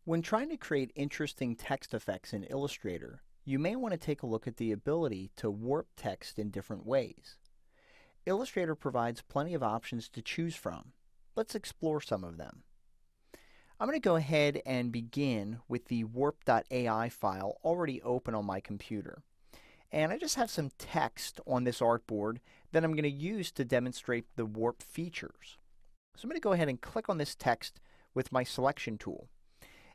When trying to create interesting text effects in Illustrator, you may want to take a look at the ability to warp text in different ways. Illustrator provides plenty of options to choose from. Let's explore some of them. I'm going to go ahead and begin with the warp.ai file already open on my computer. And I just have some text on this artboard that I'm going to use to demonstrate the warp features. So I'm going to go ahead and click on this text with my selection tool.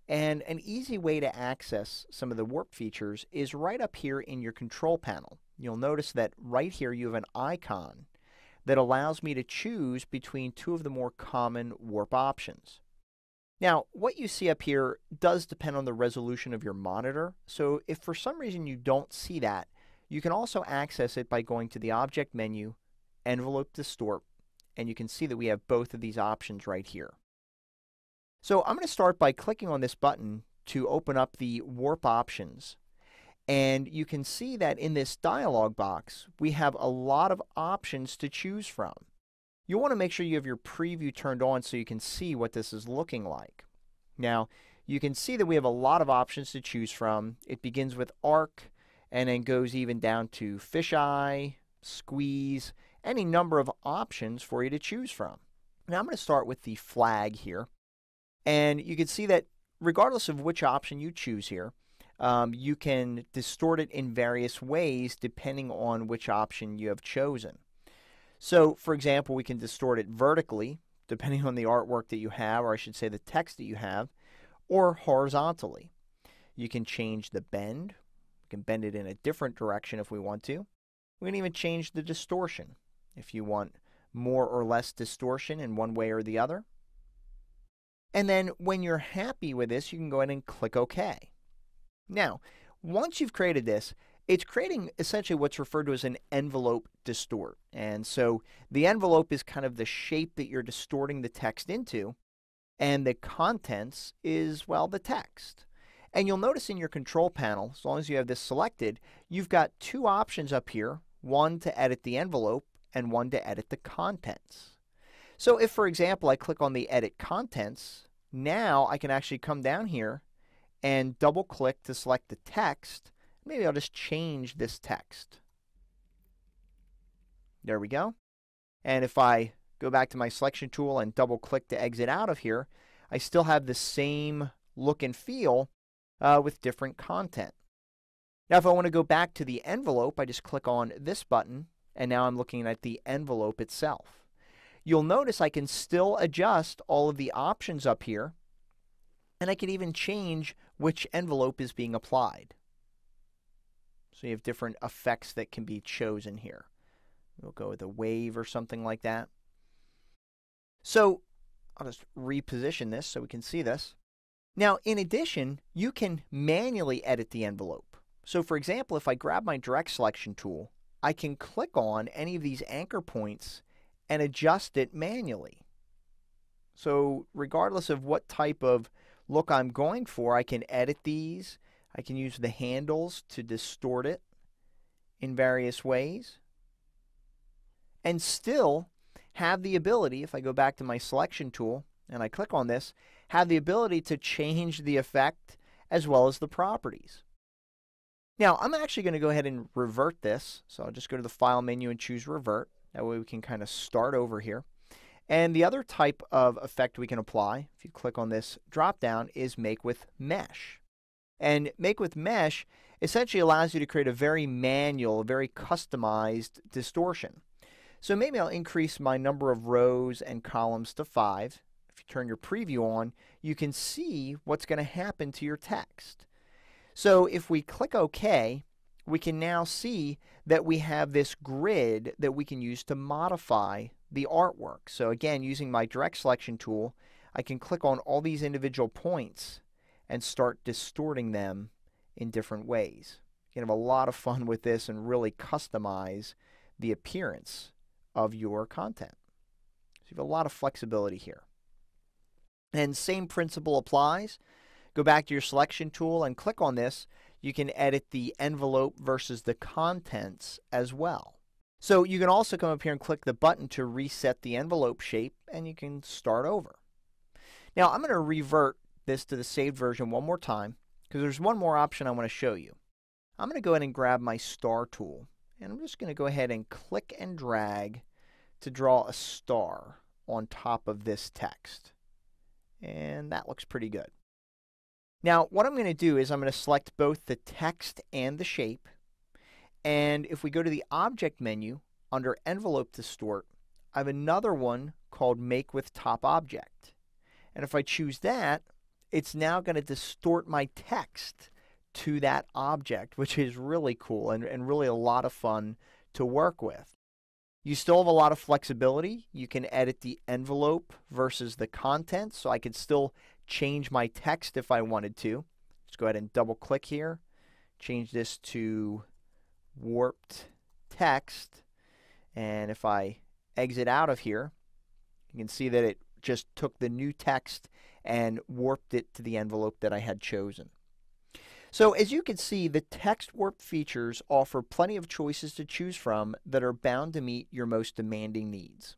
And an easy way to access some of the warp features is right up here in your control panel. You'll notice that right here you have an icon that allows me to choose between two of the more common warp options. Now, what you see up here does depend on the resolution of your monitor, so if for some reason you don't see that, you can also access it by going to the Object menu, Envelope Distort, and you can see that we have both of these options right here. So I'm going to start by clicking on this button to open up the warp options. And you can see that in this dialog box, we have a lot of options to choose from. You want to make sure you have your preview turned on so you can see what this is looking like. Now, you can see that we have a lot of options to choose from. It begins with arc and then goes even down to fisheye, squeeze, any number of options for you to choose from. Now I'm going to start with the flag here. And you can see that regardless of which option you choose here, you can distort it in various ways depending on which option you have chosen. So, for example, we can distort it vertically, depending on the artwork that you have, or I should say the text that you have, or horizontally. You can change the bend. We can bend it in a different direction if we want to. We can even change the distortion if you want more or less distortion in one way or the other. And then when you're happy with this, you can go ahead and click OK. Now, once you've created this, it's creating essentially what's referred to as an envelope distort. And so the envelope is kind of the shape that you're distorting the text into, and the contents is, well, the text. And you'll notice in your control panel, as long as you have this selected, you've got two options up here, one to edit the envelope and one to edit the contents. So if, for example, I click on the Edit Contents, now I can actually come down here and double-click to select the text. Maybe I'll just change this text. There we go. And if I go back to my selection tool and double-click to exit out of here, I still have the same look and feel with different content. Now, if I want to go back to the envelope, I just click on this button, and now I'm looking at the envelope itself. You'll notice I can still adjust all of the options up here, and I can even change which envelope is being applied. So you have different effects that can be chosen here. We'll go with a wave or something like that. So I'll just reposition this so we can see this. Now, in addition, you can manually edit the envelope. So for example, if I grab my direct selection tool, I can click on any of these anchor points and adjust it manually. So regardless of what type of look I'm going for, I can edit these. I can use the handles to distort it in various ways. And still have the ability, if I go back to my selection tool and I click on this, have the ability to change the effect as well as the properties. Now, I'm actually going to go ahead and revert this. So I'll just go to the File menu and choose Revert. That way we can kind of start over here. And the other type of effect we can apply, if you click on this drop down, is Make with Mesh. And Make with Mesh essentially allows you to create a very manual, very customized distortion. So maybe I'll increase my number of rows and columns to 5. If you turn your preview on, you can see what's going to happen to your text. So if we click OK, we can now see that we have this grid that we can use to modify the artwork. So again, using my direct selection tool, I can click on all these individual points and start distorting them in different ways. You can have a lot of fun with this and really customize the appearance of your content. So you have a lot of flexibility here. And same principle applies. Go back to your selection tool and click on this. You can edit the envelope versus the contents as well. So you can also come up here and click the button to reset the envelope shape, and you can start over. Now I'm going to revert this to the saved version one more time because there's one more option I want to show you. I'm going to go ahead and grab my star tool, and I'm just going to go ahead and click and drag to draw a star on top of this text. And that looks pretty good. Now, what I'm going to do is I'm going to select both the text and the shape. And if we go to the Object menu, under Envelope Distort, I have another one called Make with Top Object. And if I choose that, it's now going to distort my text to that object, which is really cool and really a lot of fun to work with. You still have a lot of flexibility. You can edit the envelope versus the content, so I could still change my text if I wanted to. Let's go ahead and double click here, change this to warped text, and if I exit out of here, you can see that it just took the new text and warped it to the envelope that I had chosen. So as you can see, the text warp features offer plenty of choices to choose from that are bound to meet your most demanding needs.